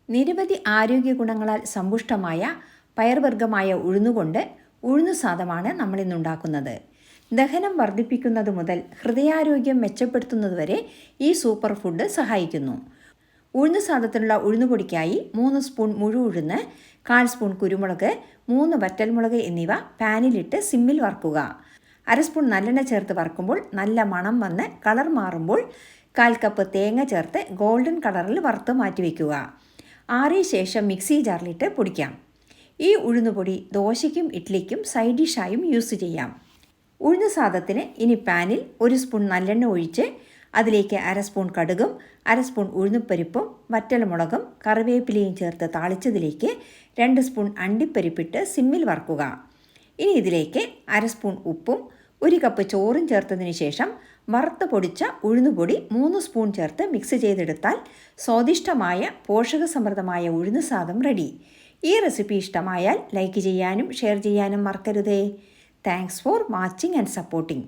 നിരവധി ആരോഗ്യ ഗുണങ്ങളാൽ സമ്പുഷ്ടമായ പയർവർഗ്ഗമായ ഉഴുന്നുകൊണ്ട് ഉഴുന്നുസാദമാണ് നമ്മളിന്നുണ്ടാക്കുന്നത്. ദഹനം വർദ്ധിപ്പിക്കുന്നത് മുതൽ ഹൃദയാരോഗ്യം മെച്ചപ്പെടുത്തുന്നതുവരെ ഈ സൂപ്പർ ഫുഡ് സഹായിക്കുന്നു. ഉഴുന്നുസാദത്തിനുള്ള ഉഴുന്നുപൊടിക്കായി 3 സ്പൂൺ മുഴുഉഴുന്ന്, 1/4 സ്പൂൺ കുരുമുളക്, 3 വറ്റൽമുളക് എന്നിവ പാനിലിട്ട് സിമ്മിൽ വറുക്കുക. 1/2 സ്പൂൺ നല്ലെണ്ണ ചേർത്ത് വറുക്കുമ്പോൾ നല്ല മണം വന്ന് കളർ മാറുമ്പോൾ 1/4 കപ്പ് തേങ്ങ ചേർത്ത് ഗോൾഡൻ കളറിൽ വറുത്ത് മാറ്റിവെക്കുക. ആറിയ ശേഷം മിക്സി ജാറിലിട്ട് പൊടിക്കാം. ഈ ഉഴുന്നുപൊടി ദോശയ്ക്കും ഇഡ്ഡലിക്കും സൈഡ് ഡിഷായും യൂസ് ചെയ്യാം. ഉഴുന്നുസാദത്തിന് ഇനി പാനിൽ 1 സ്പൂൺ നല്ലെണ്ണ ഒഴിച്ച് അതിലേക്ക് 1/2 സ്പൂൺ കടുകും 1/2 സ്പൂൺ ഉഴുന്നുപരിപ്പും വറ്റൽമുളകും കറിവേപ്പിലയും ചേർത്ത് താളിച്ചതിലേക്ക് 2 സ്പൂൺ അണ്ടിപ്പരിപ്പിട്ട് സിമ്മിൽ വറുക്കുക. ഇനി ഇതിലേക്ക് 1/2 സ്പൂൺ ഉപ്പും 1 കപ്പ് ചോറും ചേർത്തതിന് ശേഷം വറുത്ത് പൊടിച്ച ഉഴുന്നുപൊടി 3 സ്പൂൺ ചേർത്ത് മിക്സ് ചെയ്തെടുത്താൽ സ്വാദിഷ്ടമായ പോഷകസമൃദ്ധമായ ഉഴുന്നുസാദം റെഡി. ഈ റെസിപ്പി ഇഷ്ടമായാൽ ലൈക്ക് ചെയ്യാനും ഷെയർ ചെയ്യാനും മറക്കരുതേ. Thanks for watching and supporting.